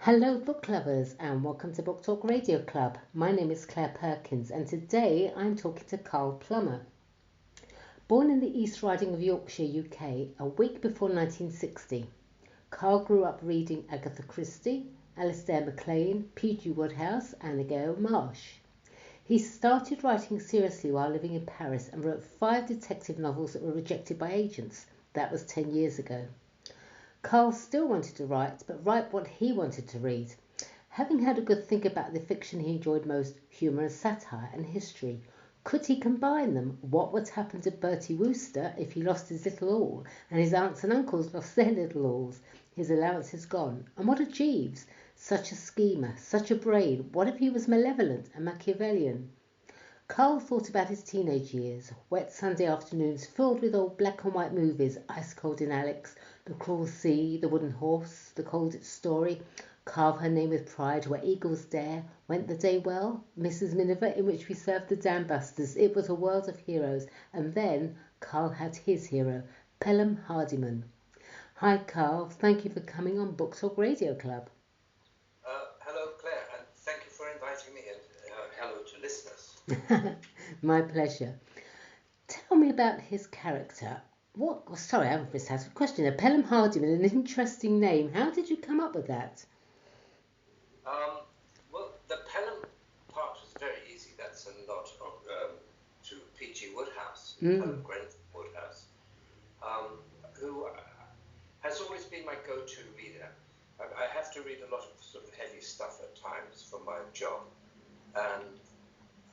Hello, book lovers, and welcome to Book Talk Radio Club. My name is Claire Perkins, and today I'm talking to Carl Plummer. Born in the East Riding of Yorkshire, UK, a week before 1960, Carl grew up reading Agatha Christie, Alistair MacLean, P.G. Wodehouse, and Abigail Marsh. He started writing seriously while living in Paris and wrote 5 detective novels that were rejected by agents. That was 10 years ago. Carl still wanted to write, but write what he wanted to read. Having had a good think about the fiction he enjoyed most, humour and satire and history, could he combine them? What would happen to Bertie Wooster if he lost his little all, and his aunts and uncles lost their little alls? His allowances gone. And what of Jeeves? Such a schemer, such a brain. What if he was malevolent and Machiavellian? Carl thought about his teenage years, wet Sunday afternoons filled with old black and white movies, Ice Cold in Alex, The Cruel Sea, The Wooden Horse, The Colditz Story, Carve Her Name with Pride, Where Eagles Dare, Went the Day Well, Mrs. Miniver, in which we served the Dam Busters. It was a world of heroes. And then Carl had his hero, Pelham Hardyman. Hi Carl, thank you for coming on Book Talk Radio Club. Hello Claire, and thank you for inviting me, and hello to listeners. My pleasure. Tell me about his character. Sorry, I've just asked a question. Pelham Hardyman, an interesting name. How did you come up with that? Well, the Pelham part was very easy. That's a nod to P.G. Wodehouse, Pelham Grenfell Wodehouse, who has always been my go-to reader. I have to read a lot of sort of heavy stuff at times for my job, and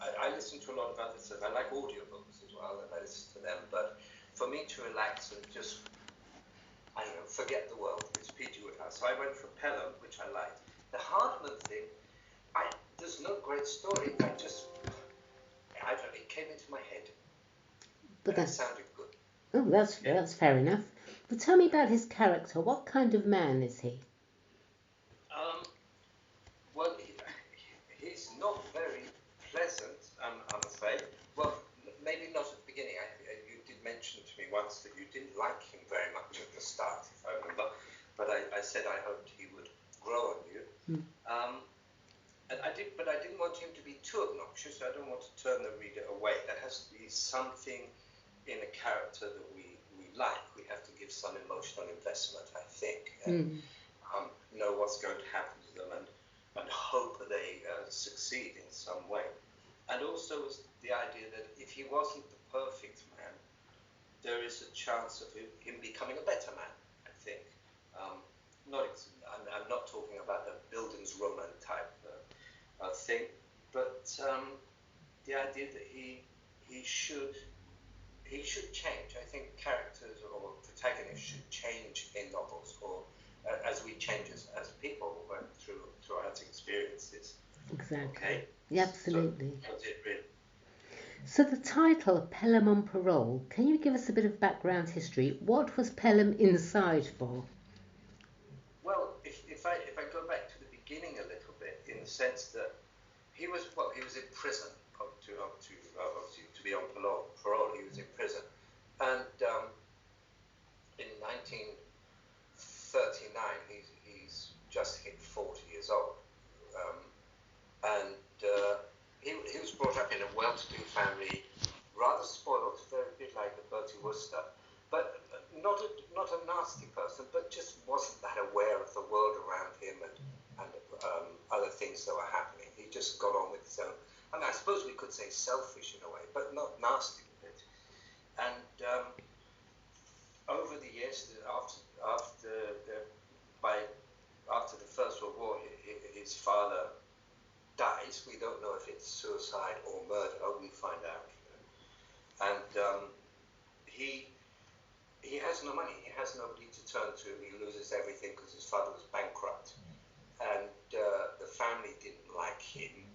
I listen to a lot of other stuff. I like audiobooks as well, and I listen to them. But for me to relax and just, I don't know, forget the world, it's P.G. Wodehouse. So I went for Pelham, which I liked. The Hardman thing, there's no great story. I don't know, it came into my head. But it sounded good. Oh, that's fair enough. But tell me about his character. What kind of man is he? Well, he's not very pleasant, I'm afraid. Well, maybe not at the beginning. You did mention to me once that you didn't like him very much at the start, if I remember. But I said I hoped he would grow on you. And I didn't want him to be too obnoxious. I don't want to turn the reader away. There has to be something in a character that we like. We have to give some emotional investment, I think, and know what's going to happen to them, and hope that they succeed in some way. And also the idea that if he wasn't the perfect man, there is a chance of him becoming a better man, I think. I'm not talking about the Bildungsroman type thing, but the idea that he should change. I think characters or protagonists should change in novels, or as we change as people throughout experiences. Exactly. Okay. Yeah, absolutely. So that's it, really. So the title, Pelham on Parole, can you give us a bit of background history? What was Pelham inside for? Well, if I go back to the beginning a little bit, in the sense that he was in prison to be on parole. He was in prison, and in 1939 he's just hit 40 years old, and he was brought up in a well-to-do family, rather spoiled, very bit like a Bertie Wooster, but not a nasty person, but just wasn't that aware of the world around him and other things that were happening. He just got on with his own. I mean, I suppose we could say selfish in a way, but not nasty with it. And over the years, after the First World War, his father dies. We don't know if it's suicide or murder. We find out. And he has no money. He has nobody to turn to. He loses everything because his father was bankrupt, and the family didn't like him,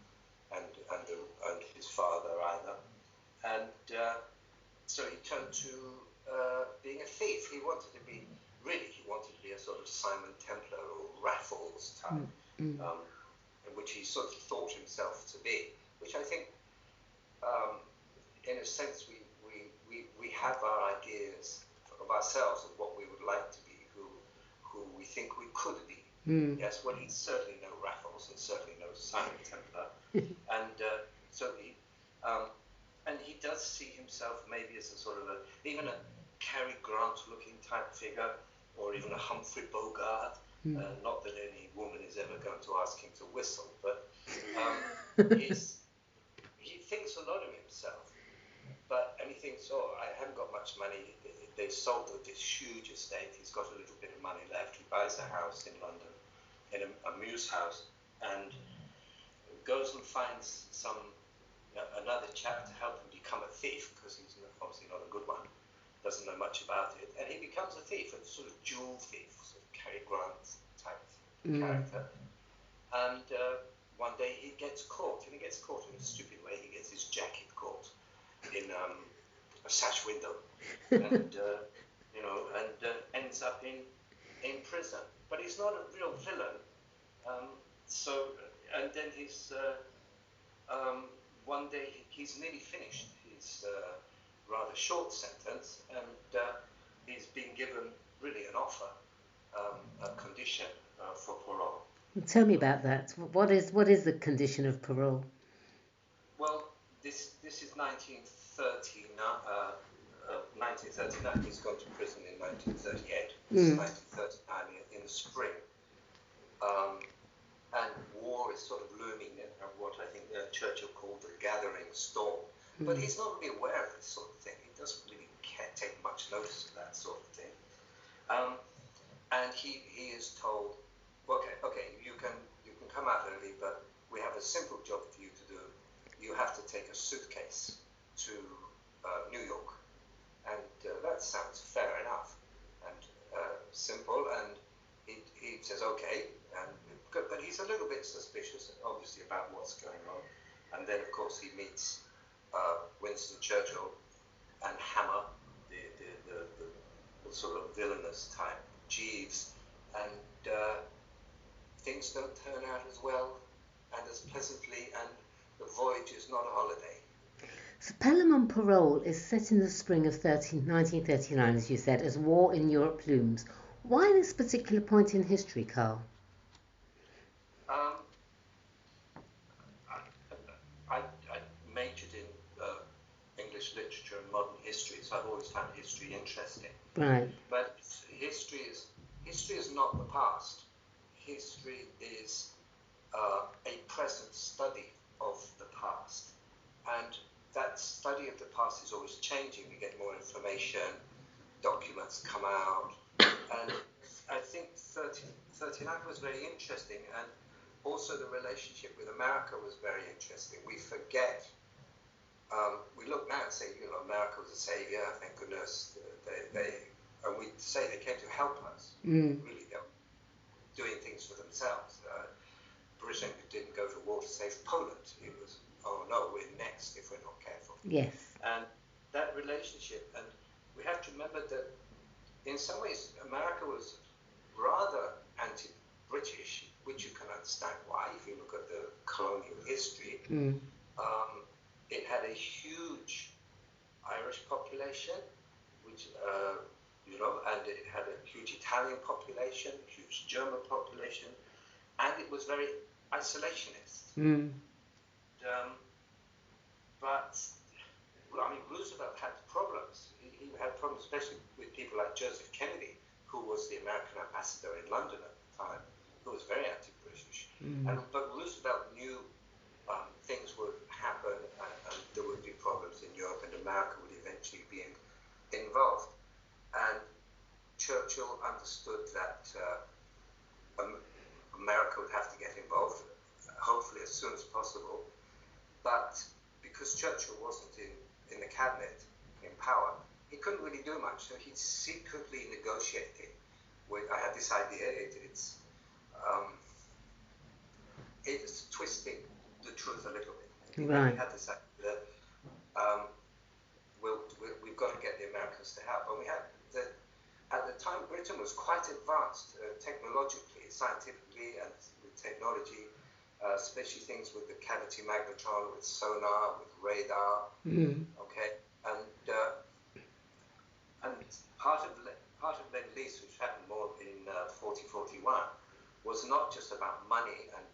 and his father either. And so he turned to being a thief. He wanted to be a sort of Simon Templar or Raffles type, which he sort of thought himself to be. Which I think, in a sense, we have our ideas of ourselves of what we would like to be, who we think we could be. Mm. Yes, well, he's certainly no Raffles and certainly no Simon Templar, and so um, he does see himself maybe as a sort of even a Cary Grant-looking type figure, or even a Humphrey Bogart. Mm. Not that any woman is ever going to ask him to whistle, but he thinks a lot of himself. And he thinks, oh, I haven't got much money. They've sold this huge estate. He's got a little bit of money left. He buys a house in London, in a mews house, and goes and finds another chap to help him become a thief, because he's obviously not a good one, doesn't know much about it, and he becomes a thief, a sort of jewel thief, sort of Cary Grant type character. And one day he gets caught, and he gets caught in a stupid way. He gets his jacket caught in a sash window, and ends up in prison. But he's not a real villain. And then one day he's nearly finished his rather short sentence, and he's been given really an offer, a condition for parole. Tell me about that. What is the condition of parole? Well, this is 1939. 1939. He's gone to prison in 1938. This is 1939 in the spring. And war is sort of looming at what I think Churchill called the gathering storm. But he's not really aware of this sort of thing. He doesn't really take much notice of that sort of thing. And he is told, okay, you can come out early, but we have a simple job for you to do. You have to take a suitcase to New York. And that sounds fair enough and simple. And he says, okay, but he's a little bit suspicious, obviously, about what's going on. And then, of course, he meets Winston Churchill and Hammer, the sort of villainous type, Jeeves, and things don't turn out as well and as pleasantly, and the voyage is not a holiday. So Pelham on Parole is set in the spring of 1939, as you said, as war in Europe looms. Why this particular point in history, Carl? I majored in English literature and modern history, so I've always found history interesting. Right. But history is not the past. History is a present study of the past, and that study of the past is always changing. We get more information, documents come out, and I think 39 was very interesting, and also the relationship with America was very interesting. We forget, we look now and say, America was a savior, thank goodness, and we say they came to help us. Really, they were doing things for themselves. Britain didn't go to war to save Poland. It was, oh no, we're next if we're not careful. Yes. And that relationship, and we have to remember that in some ways America was rather anti-British, which you can understand why if you look at the colonial history. It had a huge Irish population, which and it had a huge Italian population, a huge German population, and it was very isolationist. But Roosevelt had problems. He had problems, especially with people like Joseph Kennedy, who was the American ambassador in London at the time, who was very anti-British. But Roosevelt knew things would happen, and there would be problems in Europe, and America would eventually be involved. And Churchill understood that America would have to get involved, hopefully as soon as possible. But because Churchill wasn't in the cabinet, in power, he couldn't really do much. So he secretly negotiated I had this idea. It's twisting the truth a little bit. Right. We had this idea that we've got to get the Americans to help. And we had at the time, Britain was quite advanced technologically, scientifically, and with technology, especially things with the cavity magnetron, with sonar, with radar. Okay, and part of Lend-Lease, which happened more in 40-41, was not just about money and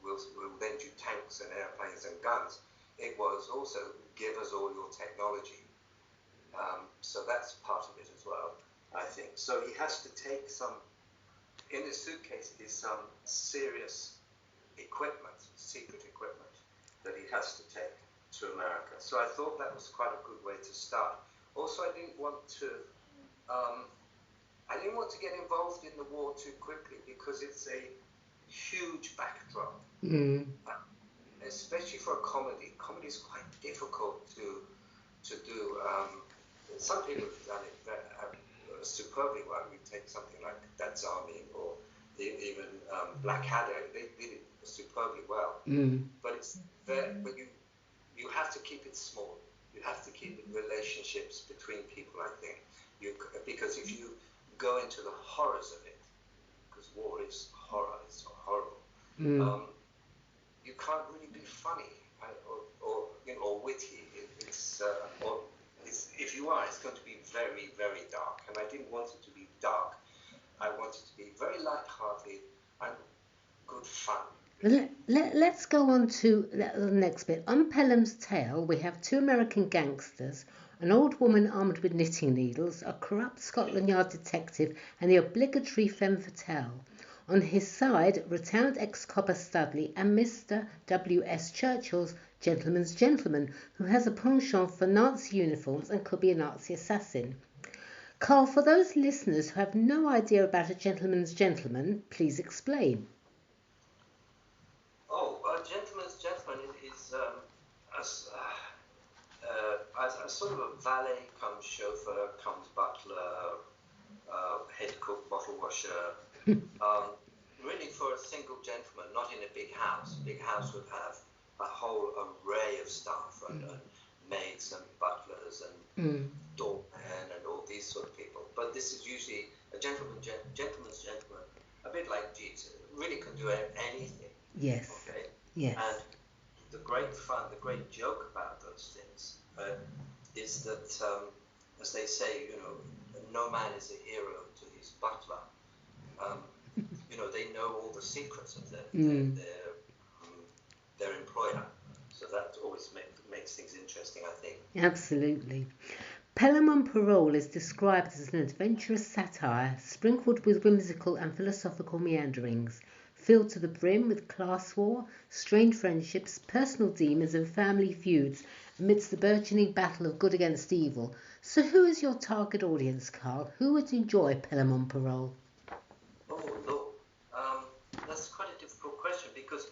we'll lend you tanks and airplanes and guns. It was also give us all your technology. So that's part of it as well, I think. So he has to take in his suitcase is some serious equipment, secret equipment, that he has to take to America. So I thought that was quite a good way to start. Also, I didn't want to get involved in the war too quickly because it's a huge backdrop, especially for a comedy. Comedy is quite difficult to do. Some people have done it superbly well. We take something like Dad's Army or even Blackadder. They did it superbly well. But it's but you have to keep it small. You have to keep it relationships between people. I think because if you go into the horrors of it, because war is horror, it's horrible. You can't really be funny or witty. If you are, it's going to be very, very dark. And I didn't want it to be dark. I want it to be very light-hearted and good fun. Let's go on to the next bit. On Pelham's tale, we have two American gangsters, an old woman armed with knitting needles, a corrupt Scotland Yard detective, and the obligatory femme fatale. On his side, retired ex-copper Studley and Mr. W.S. Churchill's gentleman's gentleman, who has a penchant for Nazi uniforms and could be a Nazi assassin. Carl, for those listeners who have no idea about a gentleman's gentleman, please explain. A gentleman's gentleman is a sort of a valet, comes chauffeur, comes butler, head cook, bottle washer. Really for a single gentleman, not in a big house. A big house would have a whole array of staff and maids and butlers and doormen and all these sort of people. But this is usually a gentleman's gentleman, a bit like Jeeves, really can do anything. Yes. Okay. Yes. And the great fun, the great joke about those things is that, as they say, no man is a hero to his butler. They know all the secrets of their employer. So that always makes things interesting, I think. Absolutely. Pelham on Parole is described as an adventurous satire sprinkled with whimsical and philosophical meanderings, filled to the brim with class war, strained friendships, personal demons and family feuds amidst the burgeoning battle of good against evil. So who is your target audience, Carl? Who would enjoy Pelham on Parole? Oh, look, that's quite a difficult question because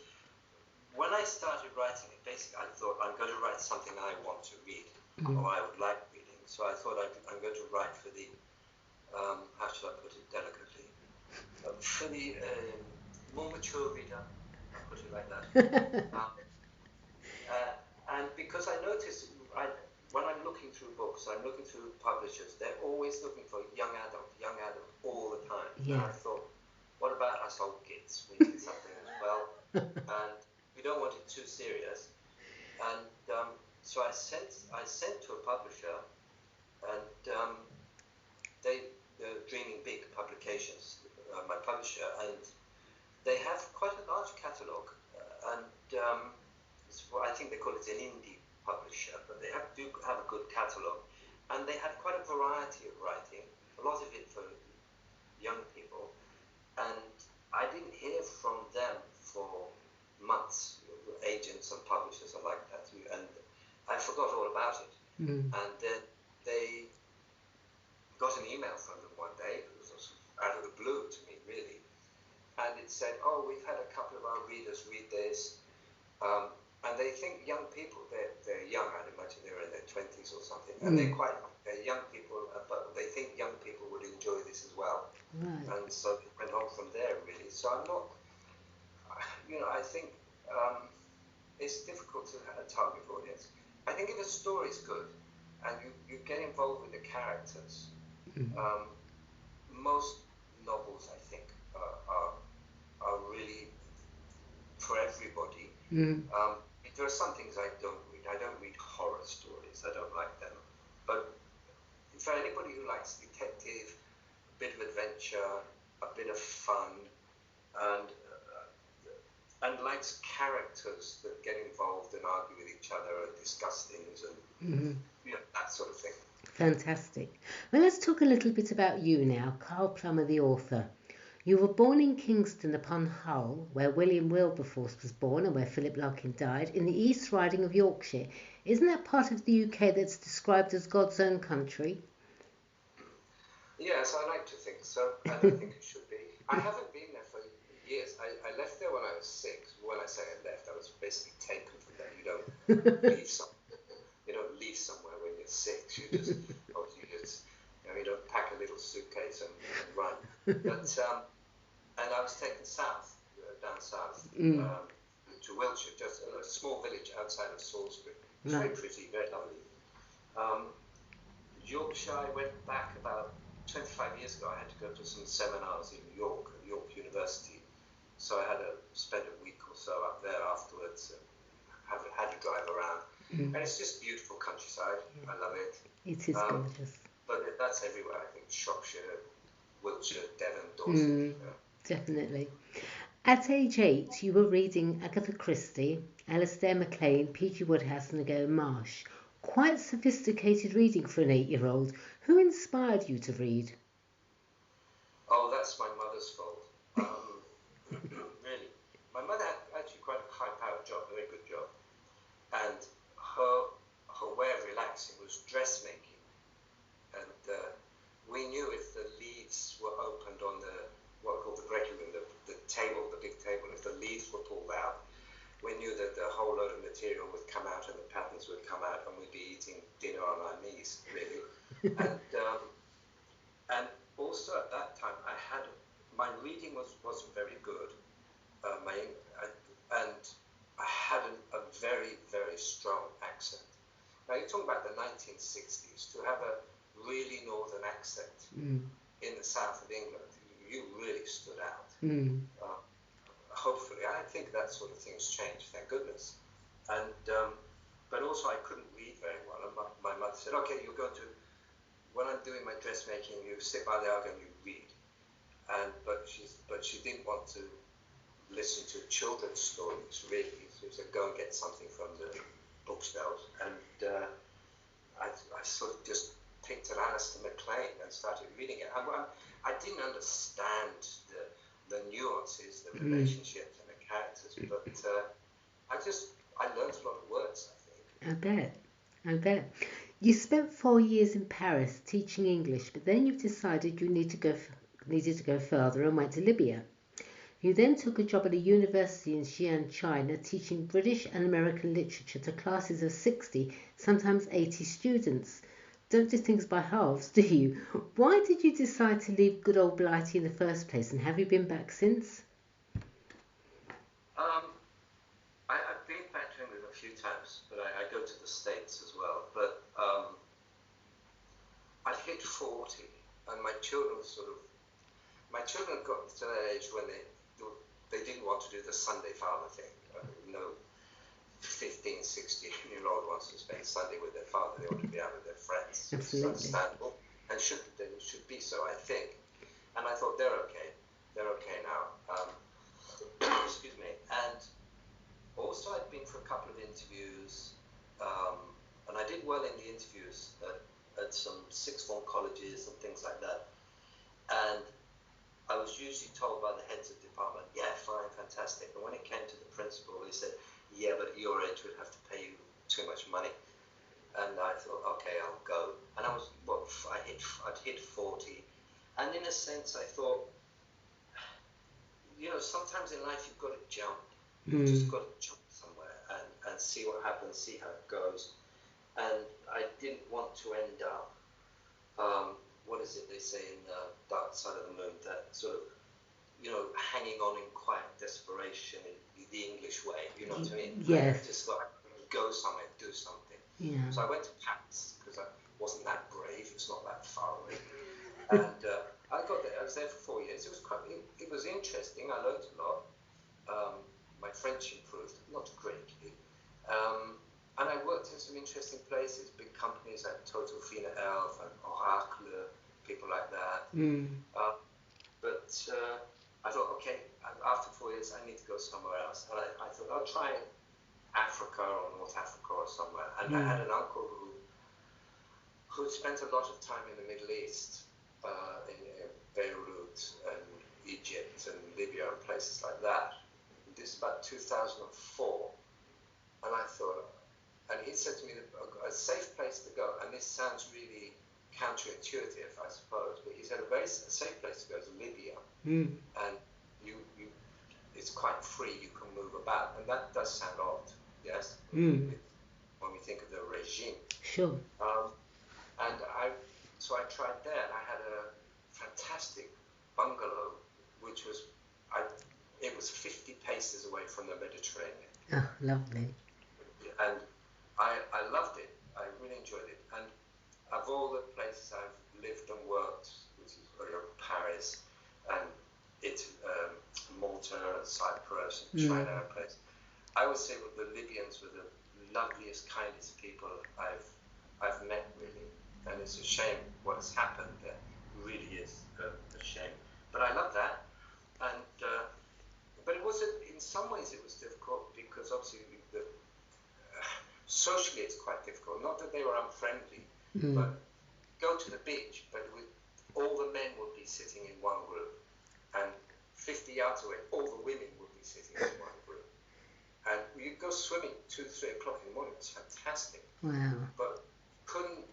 when I started writing it, basically I thought I'm going to write something I want to read or I would like reading. So I thought I'm going to write for the, how should I put it delicately, for the more mature reader, I'll put it like that. And because I noticed, when I'm looking through books, I'm looking through publishers, they're always looking for young adult all the time. Yeah. And I thought, what about us old kids? We need something as well. And we don't want it too serious. And so I sent to a publisher, and they're Dreaming Big Publications, my publisher, and they have quite a large catalogue, and I think they call it an indie publisher, but they do have a good catalogue, and they have quite a variety of writing, a lot of it for young people, and I didn't hear from them for months. Agents and publishers are like that, and I forgot all about it. And then they got an email from them one day. It was out of the blue to me, really, and it said, "Oh, we've had a couple of our readers read this, and they think young people. They're young. I'd imagine they're in their 20s or something, and they're young people, but they think young people would enjoy this as well." Right. And so it went on from there, really. So I'm not, I think it's difficult to have a target audience. I think if a story's good and you get involved with the characters, most novels, I think, are really for everybody. There are some things I don't read. I don't read horror stories. I don't like them. But for anybody who likes detective, a bit of adventure, a bit of fun, characters that get involved and argue with each other and discuss things and Hmm. that sort of thing. Fantastic. Well, let's talk a little bit about you now, Carl Plummer, the author. You were born in Kingston upon Hull, where William Wilberforce was born and where Philip Larkin died, in the East Riding of Yorkshire. Isn't that part of the UK that's described as God's own country? Yes, I like to think so, and I think it should be. I haven't been there for years. I left there when I was 6. When I say I left, I was basically taken from there. You don't leave somewhere when you're 6. You just, you don't pack a little suitcase and run. But and I was taken south, down south, to Wiltshire, just a small village outside of Salisbury. It's very pretty, very lovely. Yorkshire, I went back about 25 years ago. I had to go to some seminars in York, at York University. So I had to spend a week or so up there afterwards. Had to drive around. And it's just beautiful countryside. I love it. It is gorgeous. But that's everywhere, I think. Shropshire, Wiltshire, Devon, Dorset. Definitely. At age 8, you were reading Agatha Christie, Alistair MacLean, P.G. Wodehouse and Again Marsh. Quite sophisticated reading for an 8-year-old. Who inspired you to read? Oh, that's my mother's fault. Really. My mother had actually quite a high-powered job, a very good job. And her way of relaxing was dressmaking. And we knew if the leads were opened on what we call the breaking room, the table, the big table, if the leads were pulled out, we knew that the whole load of material would come out and the patterns would come out and we'd be eating dinner on our knees, really. And also at that time, my reading wasn't very good. And I had a very, very strong accent. Now you're talking about the 1960s. To have a really northern accent in the south of England, you really stood out. Hopefully, I think that sort of thing's changed, thank goodness. And but also I couldn't read very well. And my mother said, "Okay, you're going to, when I'm doing my dressmaking, you sit by the organ and you read." But she didn't want to listen to children's stories really. So she said, "Go and get something from the bookshelves." And I sort of just picked an Alistair MacLean and started reading it. I didn't understand the nuances, the relationships and the characters, but I learned a lot of words, I think. I bet. You spent 4 years in Paris teaching English, but then you've decided you needed to go further and went to Libya. You then took a job at a university in Xi'an, China, teaching British and American literature to classes of 60, sometimes 80 students. Don't do things by halves, do you? Why did you decide to leave good old Blighty in the first place, and have you been back since? I've been back to England a few times, but I go to the States as well. But I hit 40, and my children got to that age when they didn't want to do the Sunday father thing. No 15, 16-year-old wants to spend Sunday with their father. They want to be out with their friends. Absolutely. It's understandable, and should be so, I think. And I thought they're okay now. Excuse me. And also, I'd been for a couple of interviews, and I did well in the interviews at some sixth form colleges and things like that. And I was usually told by the heads of department, "Yeah, fine, fantastic." But when it came to the principal, they said, "Yeah, but at your age, we'd have to pay you too much money." And I thought, okay, I'll go. And I'd hit 40. And in a sense, I thought, sometimes in life you've got to jump. You've just got to jump somewhere and see what happens, see how it goes. And I didn't want to end up, what is it they say in Dark Side of the Moon, that sort of, hanging on in quiet desperation in the English way, you know what I mean? Yes. I just thought I'd go somewhere, do something. Yeah. So I went to Paris because I wasn't that brave. It's not that far away. And I got there. I was there for 4 years. It was interesting. I learned a lot. My French improved, not greatly. And I worked in some interesting places, big companies like Total Fina Elf and Oracle, people like that. But I thought, okay, after 4 years, I need to go somewhere else. And I thought, I'll try Africa or North Africa or somewhere. And I had an uncle who spent a lot of time in the Middle East, in Beirut and Egypt and Libya and places like that. This is about 2004. And I thought, and he said to me, a safe place to go, and this sounds really counterintuitive, I suppose, but he said a safe place to go is Libya. And it's quite free, you can move about, and that does sound odd, yes, when we think of the regime. Sure. And so I tried there, and I had a fantastic bungalow, which was, it was 50 paces away from the Mediterranean. Oh, lovely. And I loved it. I really enjoyed it. And of all the places I've lived and worked, which is Paris and Malta and Cyprus and China and places, I would say the Libyans were the loveliest, kindest people I've met, really. And it's a shame what has happened there. It really is a shame. But I love that. And but it wasn't. In some ways, it was difficult because obviously socially it's quite difficult. Not that they were unfriendly, but go to the beach, but all the men would be sitting in one group, and 50 yards away, all the women would be sitting in one group. And you go swimming 2, 3 o'clock in the morning. It's fantastic. Wow. But couldn't.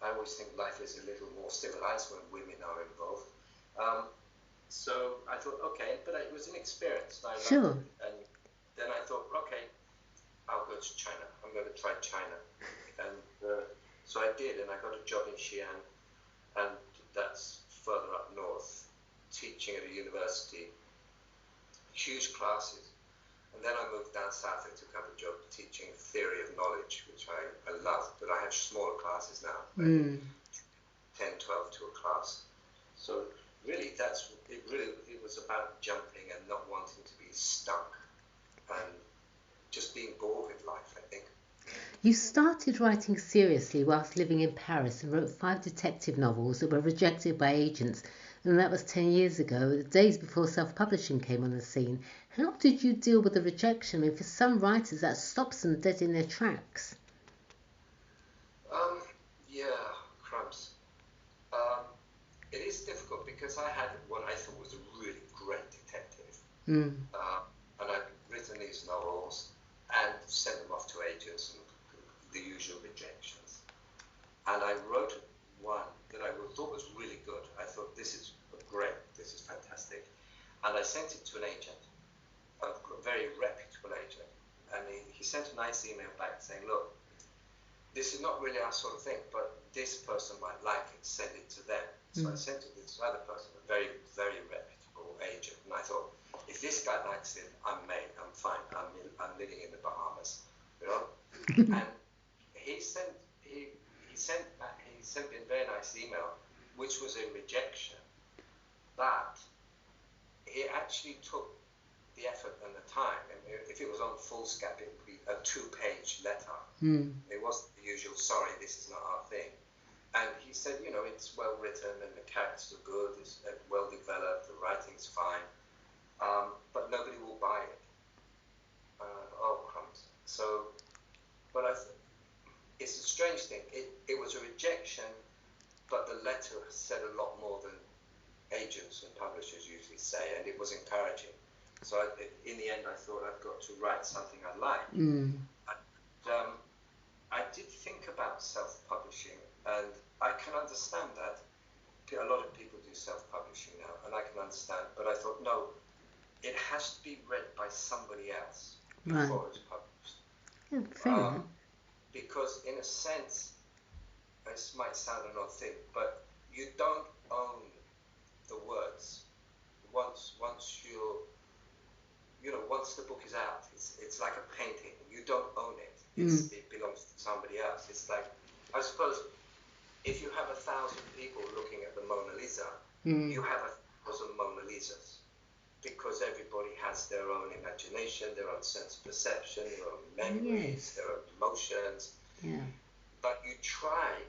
I always think life is a little more civilized when women are involved. So I thought, okay, but it was an experience. And I loved it. And then I thought, okay, I'll go to China. I'm going to try China. And so I did, and I got a job in Xi'an, and that's further up north, teaching at a university, huge classes. And then I moved down south and took up a job teaching theory of knowledge, which I loved, but I have smaller classes now, 10, 12 to a class. So really, it was about jumping and not wanting to be stuck and just being bored with life, I think. You started writing seriously whilst living in Paris and wrote 5 detective novels that were rejected by agents, and that was 10 years ago, the days before self-publishing came on the scene. How did you deal with the rejection? I mean, for some writers, that stops them dead in their tracks. Yeah, crumbs. It is difficult because I had what I thought was a really great detective. And I'd written these novels and sent them off to agents and the usual rejections. And I wrote one that I thought was really good. I thought, this is great, this is fantastic. And I sent it to an agent, a very reputable agent. And he sent a nice email back saying, look, this is not really our sort of thing, but this person might like it, send it to them. So I sent it to this other person, a very, very reputable agent. And I thought, if this guy likes it, I'm made, I'm fine. I'm living in the Bahamas, you know? And he sent me a very nice email, which was a rejection, but he actually took the effort and the time. And if it was on foolscap, it would be a 2-page letter. It wasn't the usual, sorry, this is not our thing. And he said, it's well written and the characters are good, it's well developed, the writing's fine, but nobody will buy it. Oh, crumbs. So, but it's a strange thing. It was a rejection, but the letter said a lot more than agents and publishers usually say, and it was encouraging. So in the end, I thought I've got to write something I like. And, I did think about self-publishing, and I can understand that. A lot of people do self-publishing now, and I can understand. But I thought, no, it has to be read by somebody else before it's published. Yeah, fair enough. Because in a sense, this might sound an odd thing, but you don't own the words. Once the book is out, it's like a painting. You don't own it. It belongs to somebody else. It's like, I suppose, if you have 1,000 people looking at the Mona Lisa, you have 1,000 Mona Lisas, because everybody has their own imagination, their own sense of perception, their own memories, their own emotions. Yeah. But you try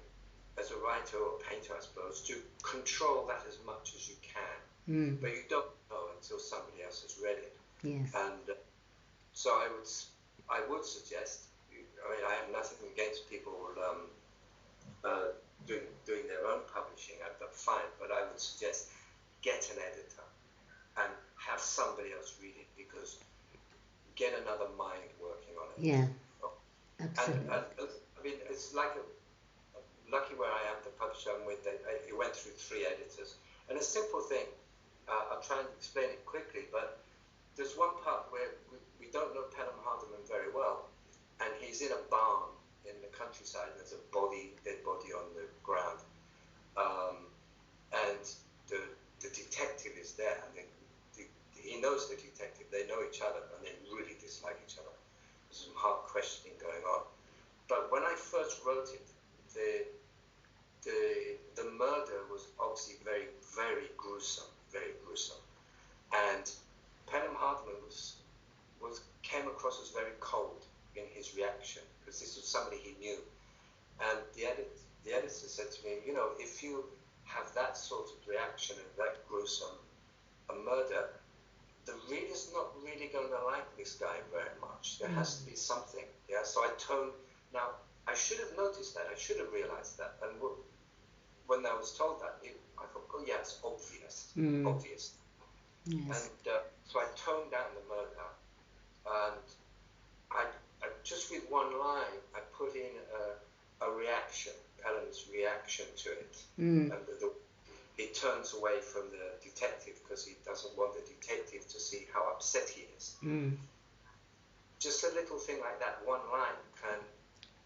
as a writer or painter, I suppose, to control that as much as you can. But you don't know until somebody else has read it. Yes. And so I would suggest. I mean, I have nothing against people doing their own publishing. That's fine, but I would suggest get an editor and have somebody else read it, because get another mind working on it. Yeah. Absolutely. And I mean, it's like lucky where I am, the publisher I'm with, it went through 3 editors. And a simple thing, I'll try and explain it quickly, but there's one part where we don't know Pelham Hardiman very well, and he's in a barn in the countryside, and there's a dead body on the ground. And the detective is there, and he knows the detective, they know each other, and they really dislike each other. There's some hard questioning going on. But when I first wrote it, the murder was obviously very, very gruesome, and Pelham Hardiman came across as very cold in his reaction, because this was somebody he knew. And the editor said to me, you know, if you have that sort of reaction and that gruesome a murder, the reader's not really going to like this guy very much. There has to be something. Yeah. So now I should have noticed that. I should have realized that. And when I was told that, I thought, oh yeah, it's obvious. Obvious. Yes. And so I toned down the murder, and I just with one line, I put in a reaction, Pelham's reaction to it. And he turns away from the detective because he doesn't want the detective to see how upset he is. Just a little thing like that, one line can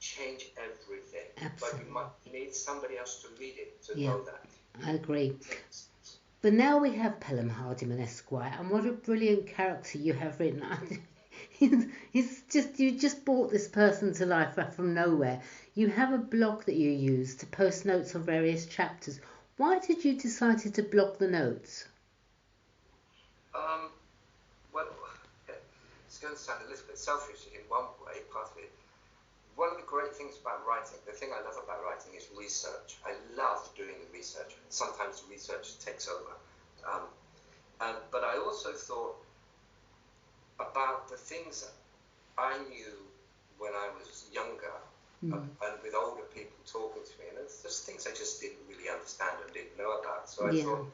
change everything. Absolutely. But you might need somebody else to read it to know that. I agree. But now we have Pelham Hardiman Esquire, and what a brilliant character you have written. It's just, you just brought this person to life from nowhere. You have a blog that you use to post notes on various chapters. Why did you decide to blog the notes? Well, it's going to sound a little bit selfish in one way, part of it. One of the great things about writing, the thing I love about writing is research. I love doing the research. Sometimes the research takes over. But I also thought about the things that I knew when I was younger, and with older people talking to me, and it's just things I just didn't really understand and didn't know about. So I thought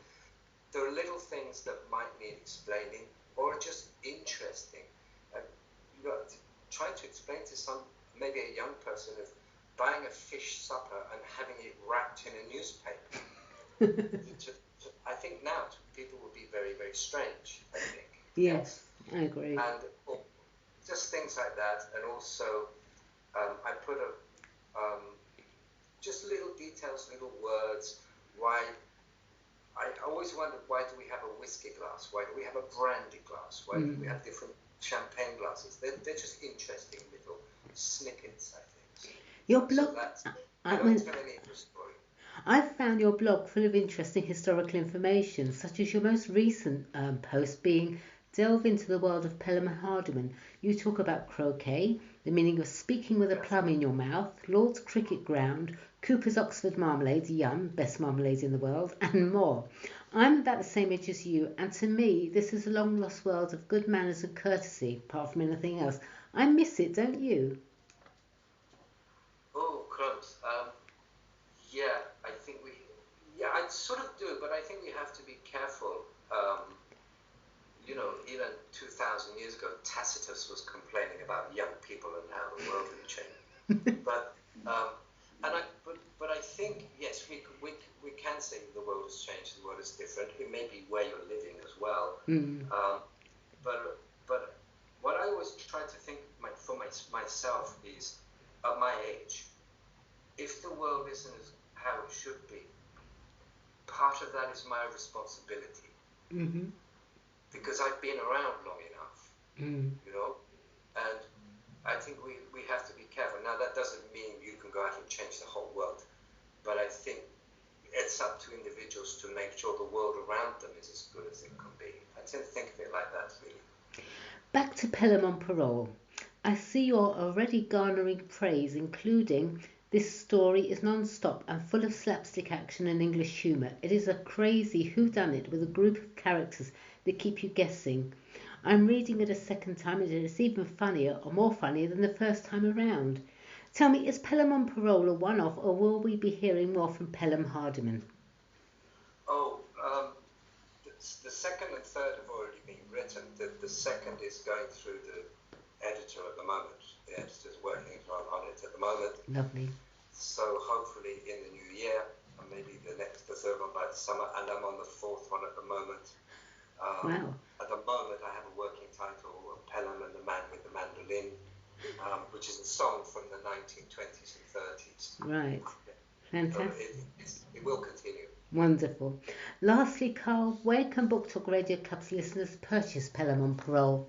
there are little things that might need explaining, or just interesting. Trying to explain to maybe a young person, of buying a fish supper and having it wrapped in a newspaper. I think now people would be very, very strange, I think. Yes, I agree. And just things like that. And also I put just little details, little words. Why I always wondered, why do we have a whiskey glass? Why do we have a brandy glass? Why do we have different champagne glasses? They're just interesting little snippets, I think. Your blog. I don't tell any of the story. I've found your blog full of interesting historical information, such as your most recent post being Delve into the world of Pelham Hardiman. You talk about croquet, the meaning of speaking with a plum in your mouth, Lord's cricket ground, Cooper's Oxford marmalade, yum, best marmalade in the world, and more. I'm about the same age as you, and to me, this is a long lost world of good manners and courtesy, apart from anything else. I miss it, don't you? Oh, crumbs. I sort of do, but I think we have to be careful. Even 2,000 years ago, Tacitus was complaining about young people and how the world had changed. But I think, yes, we can say the world has changed, the world is different. It may be where you're living as well. But what I always try to think for myself is, at my age, if the world isn't how it should be, part of that is my responsibility. Because I've been around long enough, and I think we have to be careful. Now, that doesn't mean you can go out and change the whole world, but I think it's up to individuals to make sure the world around them is as good as it can be. I tend to think of it like that, really. Back to Pelham on parole. I see you're already garnering praise, including This story is non-stop and full of slapstick action and English humour. It is a crazy whodunit with a group of characters that keep you guessing. I'm reading it a second time and it is even funnier or more funnier than the first time around. Tell me, is Pelham on Parole a one-off or will we be hearing more from Pelham Hardiman? Oh, the second and third have already been written. The second is going through the editor at the moment. The editor's working on it at the moment. Lovely. So hopefully in the new year, and maybe the third one by the summer, and I'm on the fourth one at the moment. Wow. At the moment, I have a working title, Pelham and the Man with the Mandolin, which is a song from the 1920s and 30s. Right. Fantastic. So it will continue. Wonderful. Lastly, Carl, where can Book Talk Radio Club's listeners purchase Pelham on Parole?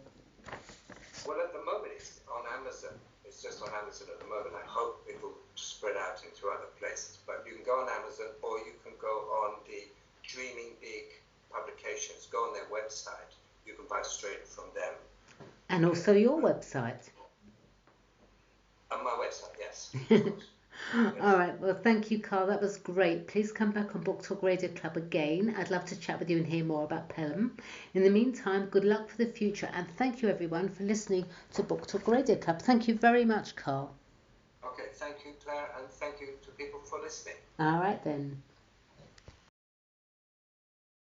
Well, at the moment, it's on Amazon. It's just on Amazon at the moment. I hope it will spread out into other places. But you can go on Amazon or you can go on the Dreaming Big publications. Go on their website. You can buy straight from them. And also your website. On my website, yes. Of course. Yes. All right. Well, thank you, Carl. That was great. Please come back on Book Talk Radio Club again. I'd love to chat with you and hear more about Pelham. In the meantime, good luck for the future. And thank you, everyone, for listening to Book Talk Radio Club. Thank you very much, Carl. Okay. Thank you, Claire. And thank you to people for listening. All right, then.